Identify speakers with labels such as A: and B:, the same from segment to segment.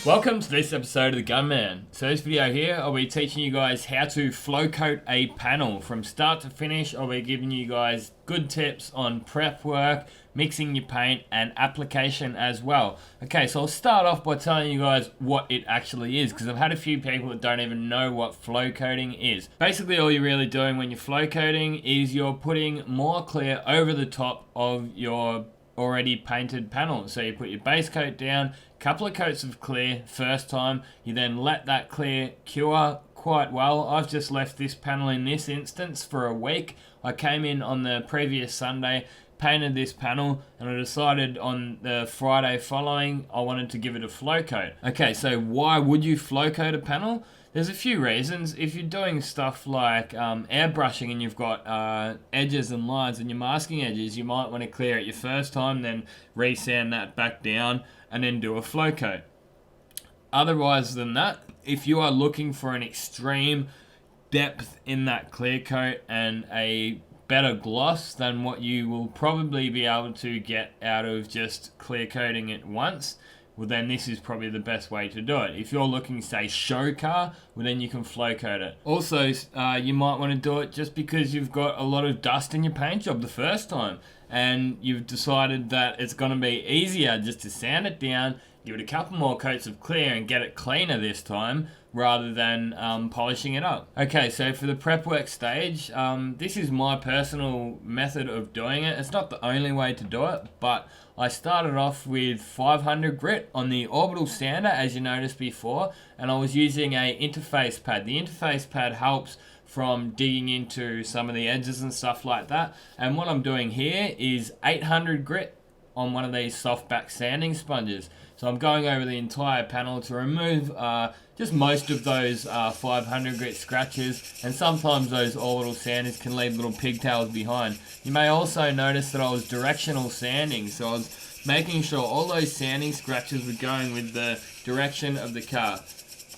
A: Welcome to this episode of the Gunman. So this video here, I'll be teaching you guys how to flow coat a panel from start to finish. I'll be giving you guys good tips on prep work, mixing your paint, and application as well. Okay, so I'll start off by telling you guys what it actually is, because I've had a few people that don't even know what flow coating is. Basically, all you're really doing when you're flow coating is you're putting more clear over the top of your already painted panel. So you put your base coat down, couple of coats of clear first time, you then let that clear cure quite well. I've just left this panel in this instance for a week. I came in on the previous Sunday, painted this panel, and I decided on the Friday following I wanted to give it a flow coat. Okay, so why would you flow coat a panel? There's a few reasons. If you're doing stuff like airbrushing and you've got edges and lines and you're masking edges, you might want to clear it your first time, then resand that back down and then do a flow coat. Otherwise than that, if you are looking for an extreme depth in that clear coat and a better gloss than what you will probably be able to get out of just clear coating it once, well then this is probably the best way to do it. If you're looking, say, show car, well then you can flow coat it. Also, you might want to do it just because you've got a lot of dust in your paint job the first time and you've decided that it's going to be easier just to sand it down, give it a couple more coats of clear and get it cleaner this time rather than polishing it up. Okay, so for the prep work stage, this is my personal method of doing it. It's not the only way to do it, but I started off with 500 grit on the orbital sander, as you noticed before, and I was using a interface pad. The interface pad helps from digging into some of the edges and stuff like that. And what I'm doing here is 800 grit on one of these soft back sanding sponges. So I'm going over the entire panel to remove just most of those 500 grit scratches, and sometimes those orbital sanders can leave little pigtails behind. You may also notice that I was directional sanding, so I was making sure all those sanding scratches were going with the direction of the car.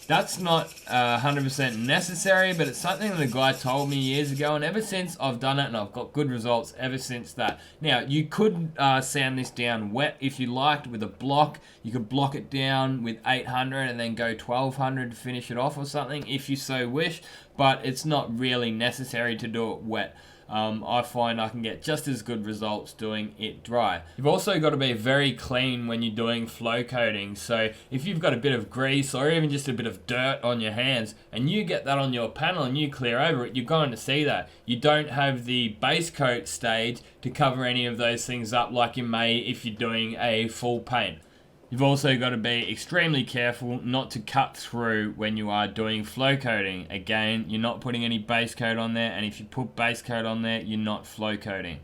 A: That's not 100% necessary, but it's something that a guy told me years ago, and ever since I've done it, and I've got good results ever since that. Now, you could sand this down wet if you liked with a block. You could block it down with 800 and then go 1200 to finish it off or something if you so wish, but it's not really necessary to do it wet. I find I can get just as good results doing it dry. You've also got to be very clean when you're doing flow coating. So if you've got a bit of grease or even just a bit of dirt on your hands and you get that on your panel and you clear over it, you're going to see that. You don't have the base coat stage to cover any of those things up like you may if you're doing a full paint. You've also got to be extremely careful not to cut through when you are doing flow coating. Again, you're not putting any base coat on there, and if you put base coat on there, you're not flow coating.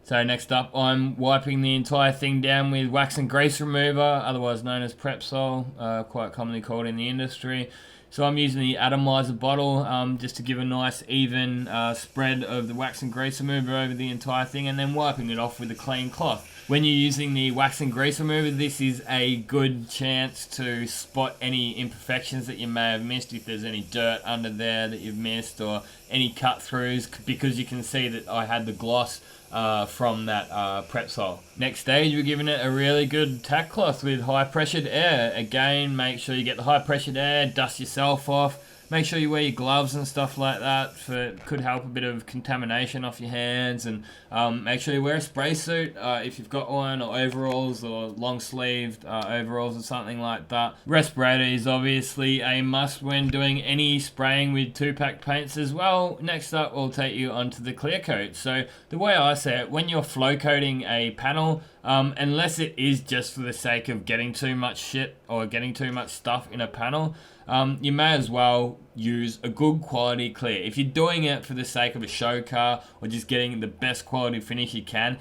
A: So next up, I'm wiping the entire thing down with wax and grease remover, otherwise known as Prepsol, quite commonly called in the industry. So I'm using the atomizer bottle just to give a nice even spread of the wax and grease remover over the entire thing, and then wiping it off with a clean cloth. When you're using the wax and grease remover, this is a good chance to spot any imperfections that you may have missed, if there's any dirt under there that you've missed or any cut throughs, because you can see that I had the gloss from that Prepsol. Next stage, we're giving it a really good tack cloth with high pressured air. Again, make sure you get the high pressured air, dust yourself off. Make sure you wear your gloves and stuff like that, could help a bit of contamination off your hands, and make sure you wear a spray suit if you've got one, or overalls, or long-sleeved overalls or something like that. Respirator is obviously a must when doing any spraying with 2-pack paints as well. Next up, we'll take you onto the clear coat. So the way I say it, when you're flow coating a panel, unless it is just for the sake of getting too much shit or getting too much stuff in a panel, you may as well use a good quality clear. If you're doing it for the sake of a show car or just getting the best quality finish you can,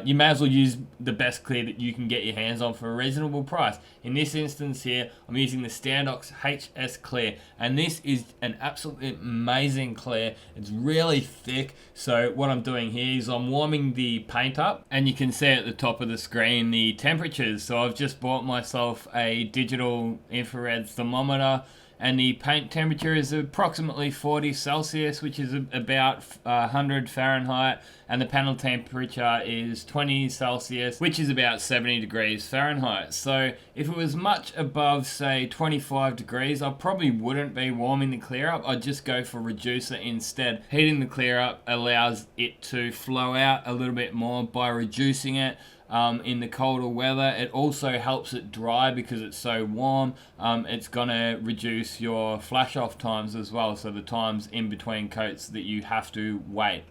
A: you may as well use the best clear that you can get your hands on for a reasonable price. In this instance here, I'm using the Standox HS clear, and this is an absolutely amazing clear. It's really thick, so what I'm doing here is I'm warming the paint up, and you can see at the top of the screen the temperatures. So I've just bought myself a digital infrared thermometer, and the paint temperature is approximately 40 Celsius, which is about 100 Fahrenheit, and the panel temperature is 20 Celsius, which is about 70 degrees Fahrenheit. So if it was much above, say, 25 degrees, I probably wouldn't be warming the clear up. I'd just go for reducer instead. Heating the clear up allows it to flow out a little bit more by reducing it. In the colder weather, it also helps it dry because it's so warm. It's gonna reduce your flash off times as well, so the times in between coats that you have to wait.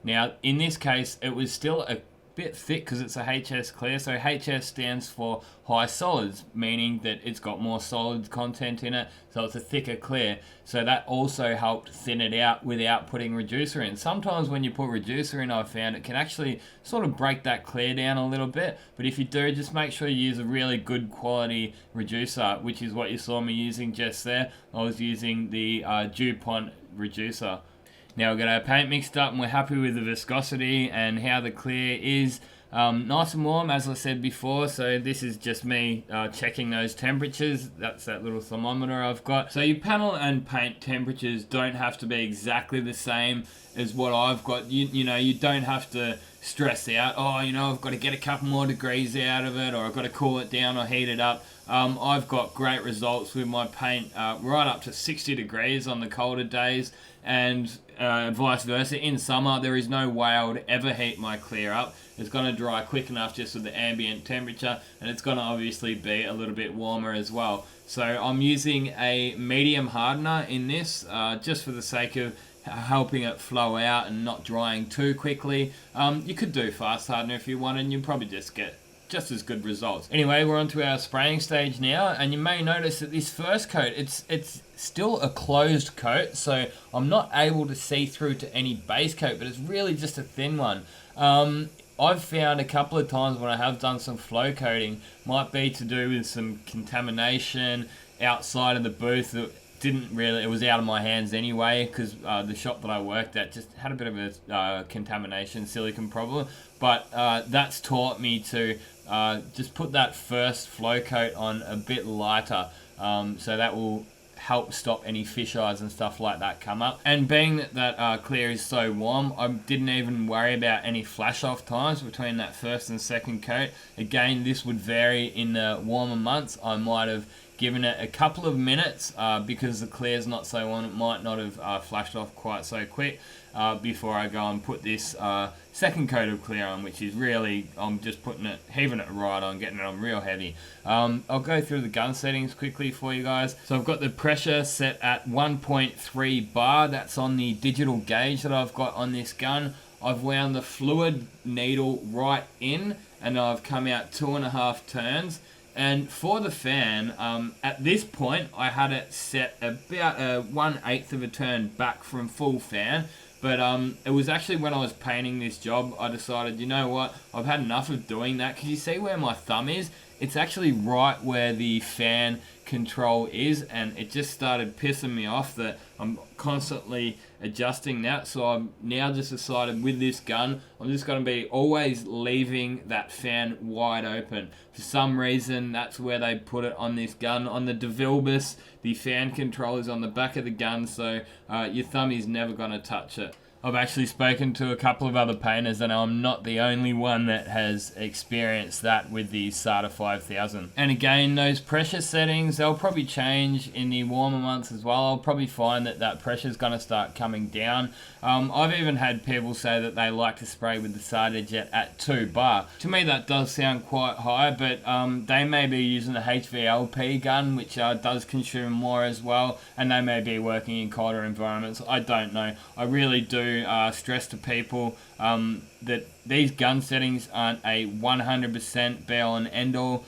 A: Now in this case it was still a bit thick because it's a HS clear, so HS stands for high solids, meaning that it's got more solid content in it, so it's a thicker clear. So that also helped thin it out without putting reducer in. Sometimes when you put reducer in, I've found it can actually sort of break that clear down a little bit, but if you do, just make sure you use a really good quality reducer, which is what you saw me using just there. I was using the DuPont reducer. Now we've got our paint mixed up and we're happy with the viscosity and how the clear is. Nice and warm, as I said before, so this is just me checking those temperatures. That's that little thermometer I've got. So your panel and paint temperatures don't have to be exactly the same as what I've got. You know, you don't have to stress out, oh, you know, I've got to get a couple more degrees out of it, or I've got to cool it down or heat it up. I've got great results with my paint right up to 60 degrees on the colder days, and vice versa. In summer, there is no way I would ever heat my clear up. It's going to dry quick enough just with the ambient temperature, and it's going to obviously be a little bit warmer as well. So I'm using a medium hardener in this, just for the sake of helping it flow out and not drying too quickly. You could do fast hardener if you wanted, and you'd probably just get just as good results. Anyway, we're on to our spraying stage now, and you may notice that this first coat, it's still a closed coat, so I'm not able to see through to any base coat, but it's really just a thin one. I've found a couple of times when I have done some flow coating, might be to do with some contamination outside of the booth that it was out of my hands anyway, because the shop that I worked at just had a bit of a contamination silicon problem, but that's taught me to just put that first flow coat on a bit lighter, so that will help stop any fisheyes and stuff like that come up. And being that clear is so warm, I didn't even worry about any flash off times between that first and second coat. Again, this would vary in the warmer months. I might have given it a couple of minutes because the clear's not so warm, it might not have flashed off quite so quick before I go and put this second coat of clear on, which is really, I'm just heaving it right on, getting it on real heavy. I'll go through the gun settings quickly for you guys. So I've got the pressure set at 1.3 bar, that's on the digital gauge that I've got on this gun. I've wound the fluid needle right in, and I've come out 2.5 turns. And for the fan, at this point, I had it set about 1/8 of a turn back from full fan. But it was actually when I was painting this job, I decided, you know what, I've had enough of doing that. Because you see where my thumb is? It's actually right where the fan control is, and it just started pissing me off that I'm constantly adjusting that. So I've now just decided with this gun, I'm just going to be always leaving that fan wide open. For some reason, that's where they put it on this gun. On the DeVilbiss, the fan control is on the back of the gun, so your thumb is never going to touch it. I've actually spoken to a couple of other painters, and I'm not the only one that has experienced that with the SATA 5000. And again, those pressure settings, they'll probably change in the warmer months as well. I'll probably find that pressure is going to start coming down. I've even had people say that they like to spray with the SATAjet at 2 bar. To me, that does sound quite high, but they may be using the HVLP gun, which does consume more as well, and they may be working in colder environments. I don't know. I really do stress to people that these gun settings aren't a 100% be all and end all.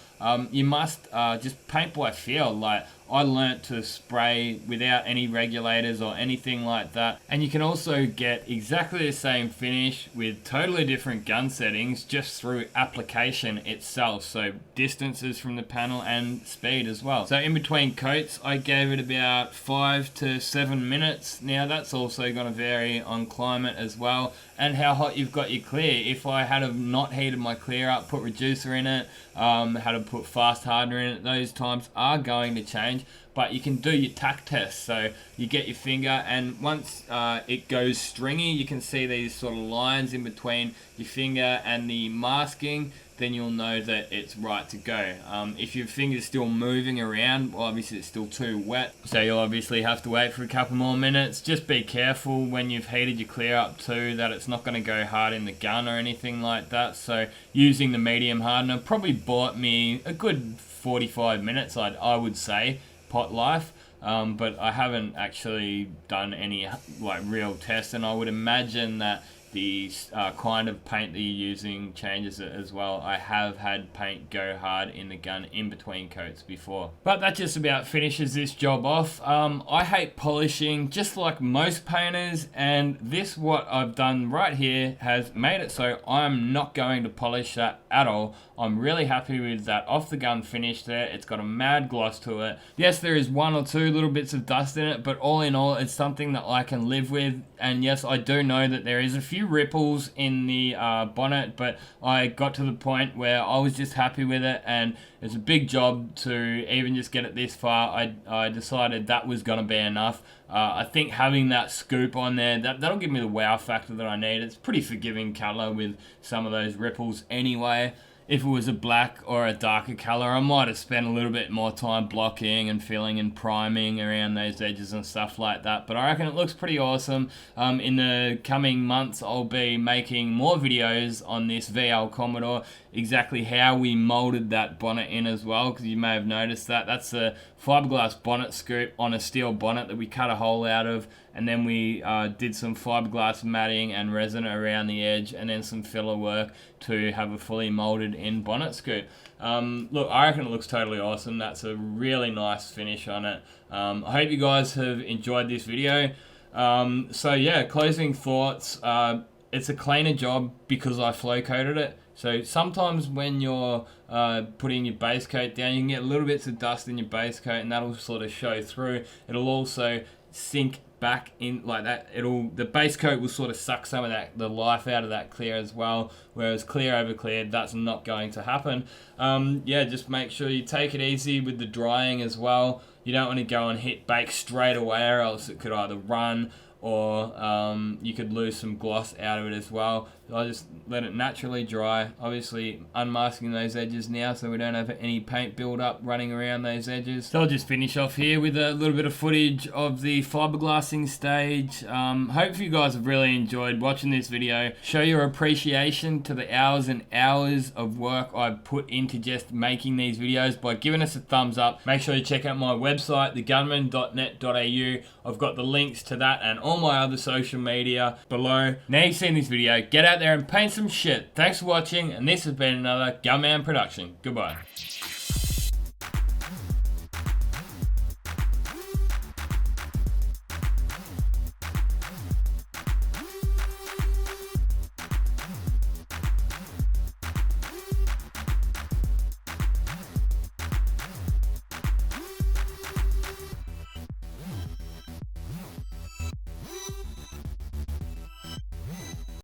A: You must just paint by feel. Like, I learnt to spray without any regulators or anything like that, and you can also get exactly the same finish with totally different gun settings just through application itself, so distances from the panel and speed as well. So in between coats, I gave it about 5 to 7 minutes. Now that's also going to vary on climate as well, and how hot you've got your clear. If I had have not heated my clear up, put reducer in it, had to put fast hardener in it, those times are going to change. But you can do your tack test. So you get your finger, and once it goes stringy, you can see these sort of lines in between your finger and the masking, then you'll know that it's right to go. If your finger's still moving around, well, obviously it's still too wet, so you'll obviously have to wait for a couple more minutes. Just be careful when you've heated your clear up too, that it's not going to go hard in the gun or anything like that. So using the medium hardener probably bought me a good 45 minutes, I would say, pot life. But I haven't actually done any like real tests, and I would imagine that the kind of paint that you're using changes it as well. I have had paint go hard in the gun in between coats before. But that just about finishes this job off. I hate polishing, just like most painters, and this, what I've done right here, has made it so I'm not going to polish that at all. I'm really happy with that off the gun finish there. It's got a mad gloss to it. Yes, there is one or two little bits of dust in it, but all in all, it's something that I can live with. And yes, I do know that there is a few ripples in the bonnet, but I got to the point where I was just happy with it, and it's a big job to even just get it this far. I decided that was going to be enough. I think having that scoop on there, that'll give me the wow factor that I need. It's pretty forgiving color with some of those ripples anyway. If it was a black or a darker color, I might have spent a little bit more time blocking and filling and priming around those edges and stuff like that. But I reckon it looks pretty awesome. In the coming months, I'll be making more videos on this VL Commodore, exactly how we molded that bonnet in as well, because you may have noticed that. That's a fiberglass bonnet scoop on a steel bonnet that we cut a hole out of, and then we did some fiberglass matting and resin around the edge, and then some filler work to have a fully molded in bonnet scoop. Look, I reckon it looks totally awesome. That's a really nice finish on it. I hope you guys have enjoyed this video. So yeah, closing thoughts. It's a cleaner job because I flow coated it. So sometimes when you're putting your base coat down, you can get little bits of dust in your base coat, and that'll sort of show through. It'll also sink back in like that. The base coat will sort of suck some of the life out of that clear as well, whereas clear over clear, that's not going to happen. Yeah, just make sure you take it easy with the drying as well. You don't want to go and hit bake straight away, or else it could either run, or you could lose some gloss out of it as well. So I just let it naturally dry, obviously unmasking those edges now so we don't have any paint build up running around those edges. So I'll just finish off here with a little bit of footage of the fiberglassing stage. Hope you guys have really enjoyed watching this video. Show your appreciation to the hours and hours of work I've put into just making these videos by giving us a thumbs up. Make sure you check out my website, thegunman.net.au. I've got the links to that and all my other social media below. Now you've seen this video, get out there and paint some shit. Thanks for watching, and this has been another Gunman production. Goodbye.